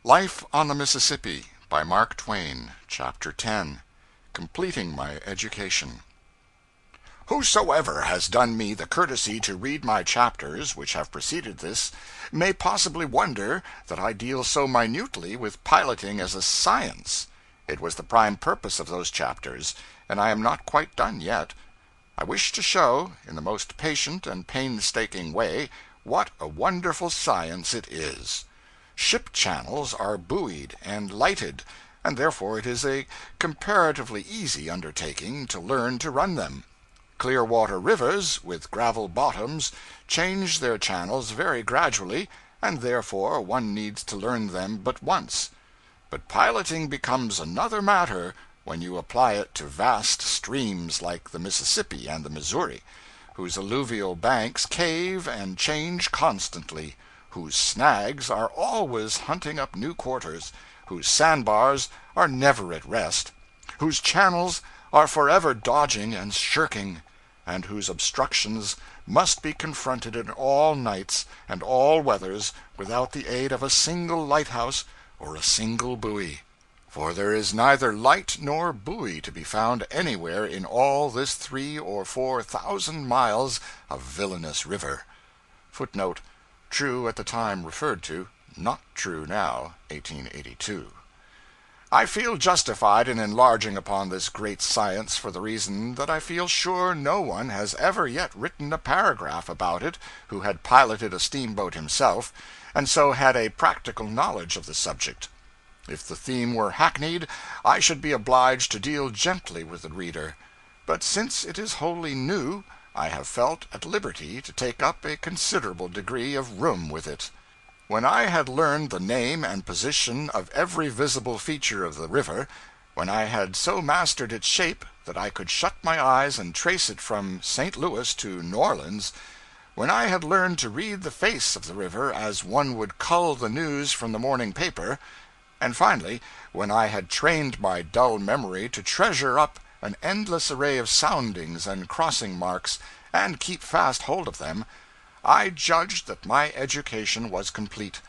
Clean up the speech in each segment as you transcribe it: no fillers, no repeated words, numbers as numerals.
Life on the Mississippi by Mark Twain, Chapter 10. Completing My Education. Whosoever has done me the courtesy to read my chapters which have preceded this may possibly wonder that I deal so minutely with piloting as a science. It was the prime purpose of those chapters, and I am not quite done yet. I wish to show, in the most patient and painstaking way, what a wonderful science it is. Ship channels are buoyed and lighted, and therefore it is a comparatively easy undertaking to learn to run them. Clear water rivers, with gravel bottoms, change their channels very gradually, and therefore one needs to learn them but once. But piloting becomes another matter when you apply it to vast streams like the Mississippi and the Missouri, whose alluvial banks cave and change constantly, whose snags are always hunting up new quarters, whose sandbars are never at rest, whose channels are forever dodging and shirking, and whose obstructions must be confronted in all nights and all weathers without the aid of a single lighthouse or a single buoy. For there is neither light nor buoy to be found anywhere in all this 3,000 or 4,000 miles of villainous river. Footnote: true at the time referred to, not true now, 1882. I feel justified in enlarging upon this great science for the reason that I feel sure no one has ever yet written a paragraph about it who had piloted a steamboat himself, and so had a practical knowledge of the subject. If the theme were hackneyed, I should be obliged to deal gently with the reader; but since it is wholly new, I have felt at liberty to take up a considerable degree of room with it. When I had learned the name and position of every visible feature of the river, when I had so mastered its shape that I could shut my eyes and trace it from St. Louis to New Orleans, when I had learned to read the face of the river as one would cull the news from the morning paper, and finally, when I had trained my dull memory to treasure up an endless array of soundings and crossing marks, and keep fast hold of them, I judged that my education was complete.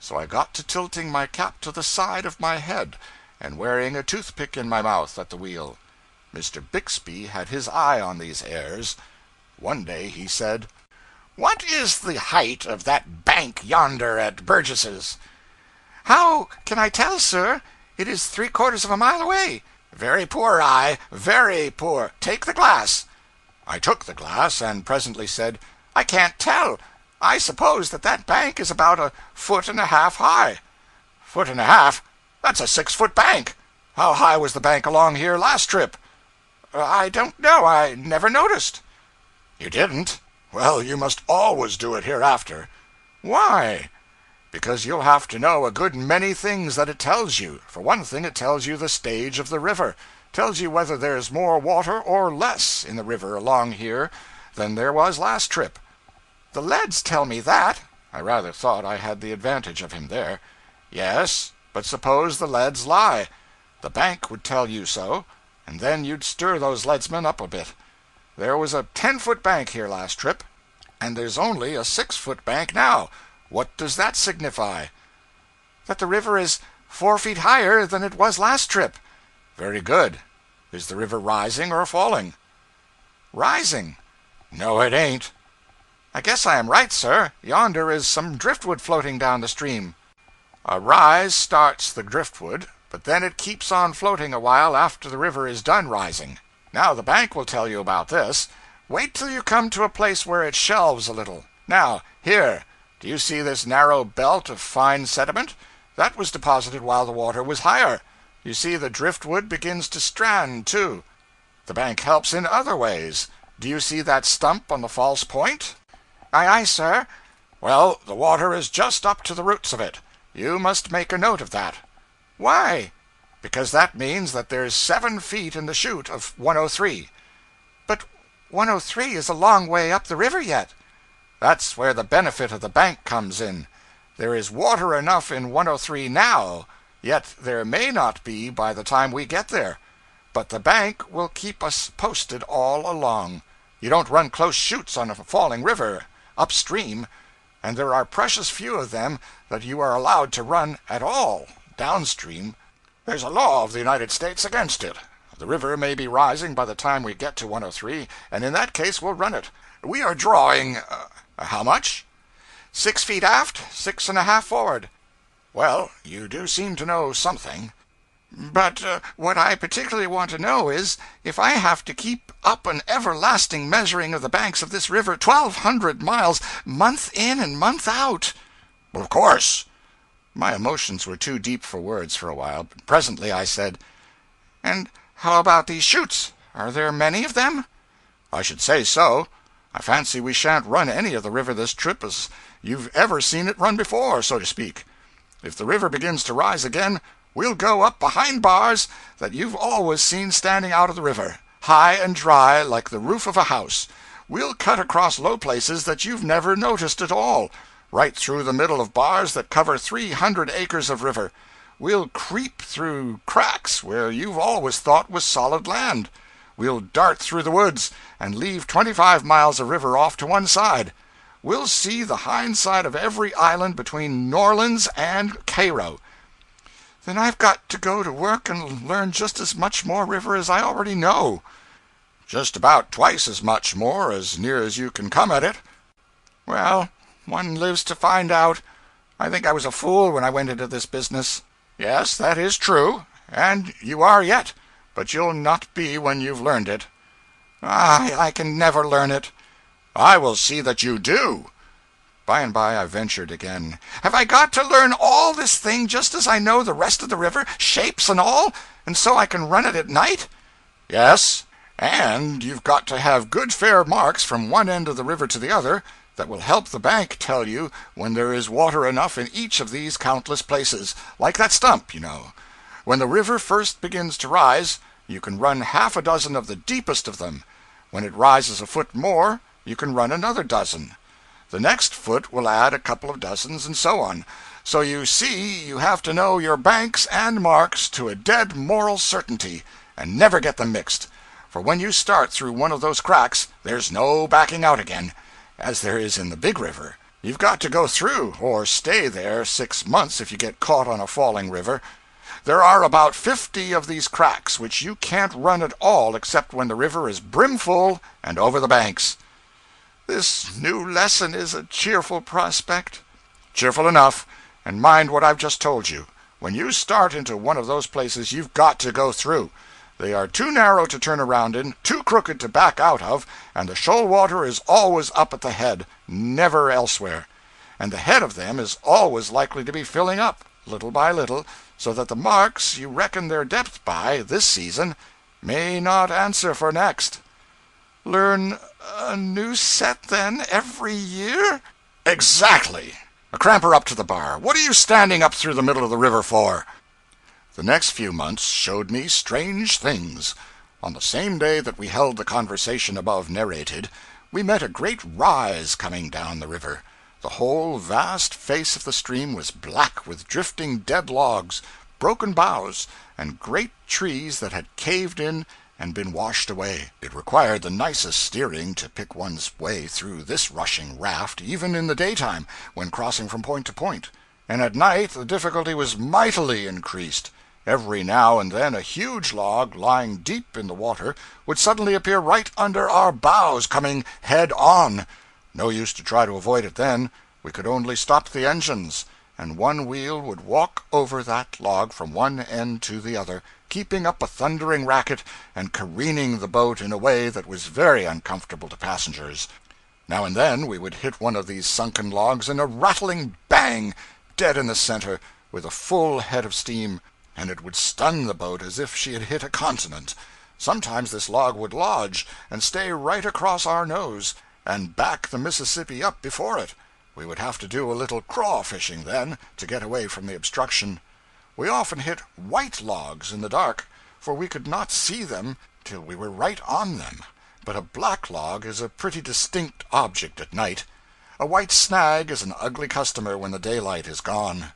So I got to tilting my cap to the side of my head, and wearing a toothpick in my mouth at the wheel. Mr. Bixby had his eye on these airs. One day he said: "What is the height of that bank yonder at Burgess's?" "How can I tell, sir? It is 3/4 of a mile away." "Very poor eye, very poor. Take the glass." I took the glass, and presently said, "I can't tell. I suppose that bank is about 1.5 feet high." "1.5 feet? That's a 6-foot bank. How high was the bank along here last trip?" "I don't know. I never noticed." "You didn't? Well, you must always do it hereafter." "Why?" "Because you'll have to know a good many things that it tells you. For one thing, it tells you the stage of the river; tells you whether there's more water or less in the river along here than there was last trip." "The leads tell me that." I rather thought I had the advantage of him there. "Yes, but suppose the leads lie. The bank would tell you so, and then you'd stir those leadsmen up a bit. There was a 10-foot bank here last trip, and there's only a 6-foot bank now. What does that signify?" "That the river is 4 feet higher than it was last trip." "Very good. Is the river rising or falling?" "Rising." "No, it ain't." "I guess I am right, sir. Yonder is some driftwood floating down the stream." "A rise starts the driftwood, but then it keeps on floating a while after the river is done rising. Now the bank will tell you about this. Wait till you come to a place where it shelves a little. Now, here. Do you see this narrow belt of fine sediment? That was deposited while the water was higher. You see the driftwood begins to strand, too. The bank helps in other ways. Do you see that stump on the false point?" "Aye, aye, sir." "Well, the water is just up to the roots of it. You must make a note of that." "Why?" "Because that means that there's 7 feet in the chute of 103. "But 103 is a long way up the river yet." "That's where the benefit of the bank comes in. There is water enough in 103 now, yet there may not be by the time we get there. But the bank will keep us posted all along. You don't run close chutes on a falling river, upstream. and there are precious few of them that you are allowed to run at all downstream. There's a law of the United States against it. The river may be rising by the time we get to 103, and in that case we'll run it. We are drawing how much? 6 feet aft, 6.5 forward. Well, you do seem to know something. But what I particularly want to know is if I have to keep up an everlasting measuring of the banks of this river 1,200 miles, month in and month out. Well, of course. My emotions were too deep for words for a while, but presently I said, "And how about these chutes? Are there many of them?" "I should say so. I fancy we shan't run any of the river this trip as you've ever seen it run before, so to speak. If the river begins to rise again, we'll go up behind bars that you've always seen standing out of the river, high and dry like the roof of a house. We'll cut across low places that you've never noticed at all, right through the middle of bars that cover 300 acres of river. We'll creep through cracks where you've always thought was solid land. We'll dart through the woods and leave 25 miles of river off to one side. We'll see the hind side of every island between New Orleans and Cairo." "Then I've got to go to work and learn just as much more river as I already know." "Just about twice as much more, as near as you can come at it." "Well, one lives to find out. I think I was a fool when I went into this business." "Yes, that is true, and you are yet, but you'll not be when you've learned it." "I can never learn it." "I will see that you do." By and by I ventured again. "Have I got to learn all this thing just as I know the rest of the river, shapes and all, and so I can run it at night?" "Yes, and you've got to have good fair marks from one end of the river to the other that will help the bank tell you when there is water enough in each of these countless places, like that stump, you know. When the river first begins to rise, you can run half a dozen of the deepest of them. When it rises a foot more, you can run another dozen. The next foot will add a couple of dozens, and so on. So you see you have to know your banks and marks to a dead moral certainty, and never get them mixed. For when you start through one of those cracks, there's no backing out again, as there is in the big river. You've got to go through, or stay there 6 months if you get caught on a falling river. There are about 50 of these cracks which you can't run at all except when the river is brimful and over the banks." "This new lesson is a cheerful prospect." "Cheerful enough. And mind what I've just told you. When you start into one of those places, you've got to go through. They are too narrow to turn around in, too crooked to back out of, and the shoal water is always up at the head, never elsewhere. And the head of them is always likely to be filling up, little by little, so that the marks you reckon their depth by, this season, may not answer for next." "Learn a new set, then, every year?" "Exactly. Cramp her up to the bar. What are you standing up through the middle of the river for?" The next few months showed me strange things. On the same day that we held the conversation above narrated, we met a great rise coming down the river. The whole vast face of the stream was black with drifting dead logs, broken boughs, and great trees that had caved in and been washed away. It required the nicest steering to pick one's way through this rushing raft, even in the daytime, when crossing from point to point. And at night the difficulty was mightily increased. Every now and then a huge log, lying deep in the water, would suddenly appear right under our bows, coming head on. No use to try to avoid it then. We could only stop the engines, and one wheel would walk over that log from one end to the other, keeping up a thundering racket and careening the boat in a way that was very uncomfortable to passengers. Now and then we would hit one of these sunken logs in a rattling bang, dead in the center, with a full head of steam, and it would stun the boat as if she had hit a continent. Sometimes this log would lodge and stay right across our nose, and back the Mississippi up before it. We would have to do a little craw fishing then, to get away from the obstruction. We often hit white logs in the dark, for we could not see them till we were right on them. But a black log is a pretty distinct object at night. A white snag is an ugly customer when the daylight is gone.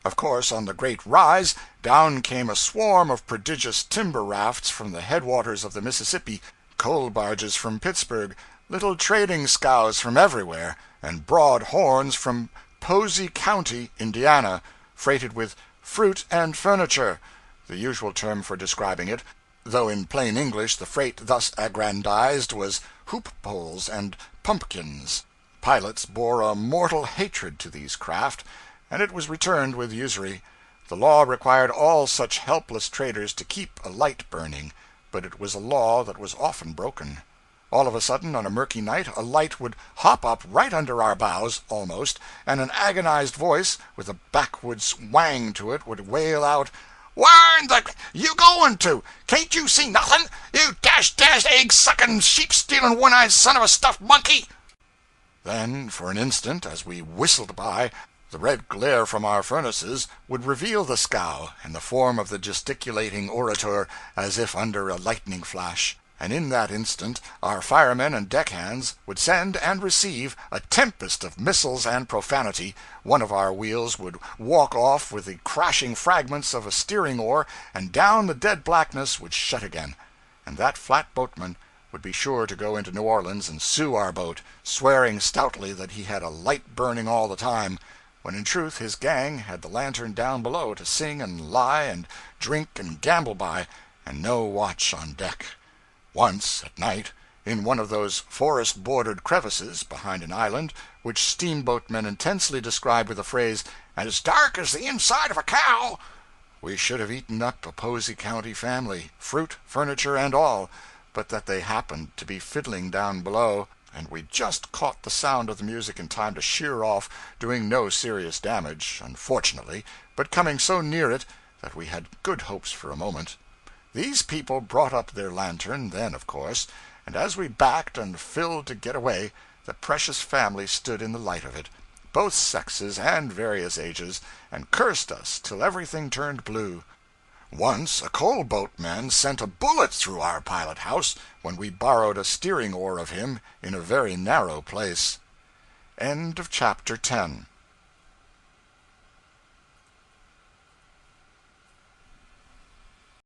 Of course, on the great rise, down came a swarm of prodigious timber rafts from the headwaters of the Mississippi, coal barges from Pittsburgh, little trading scows from everywhere, and broad horns from Posey County, Indiana, freighted with fruit and furniture, the usual term for describing it, though in plain English the freight thus aggrandized was hoop poles and pumpkins. Pilots bore a mortal hatred to these craft, and it was returned with usury. The law required all such helpless traders to keep a light burning, but it was a law that was often broken. All of a sudden, on a murky night, a light would hop up right under our bows, almost, and an agonized voice, with a backwoods wang to it, would wail out, "Where in the you going to? Can't you see nothing? You dash egg-sucking, sheep-stealing, one-eyed son of a stuffed monkey!" Then, for an instant, as we whistled by, the red glare from our furnaces would reveal the scow and the form of the gesticulating orator as if under a lightning flash, and in that instant our firemen and deckhands would send and receive a tempest of missiles and profanity. One of our wheels would walk off with the crashing fragments of a steering oar, and down the dead blackness would shut again, and that flatboatman would be sure to go into New Orleans and sue our boat, swearing stoutly that he had a light burning all the time, when in truth his gang had the lantern down below to sing and lie and drink and gamble by, and no watch on deck. Once, at night, in one of those forest-bordered crevices behind an island, which steamboatmen intensely describe with the phrase, "as dark as the inside of a cow," we should have eaten up a Posey County family, fruit, furniture, and all, but that they happened to be fiddling down below, and we just caught the sound of the music in time to sheer off, doing no serious damage, unfortunately, but coming so near it that we had good hopes for a moment. These people brought up their lantern, then, of course, and as we backed and filled to get away, the precious family stood in the light of it, both sexes and various ages, and cursed us till everything turned blue. Once a coal boatman sent a bullet through our pilot house when we borrowed a steering oar of him in a very narrow place. End of chapter 10.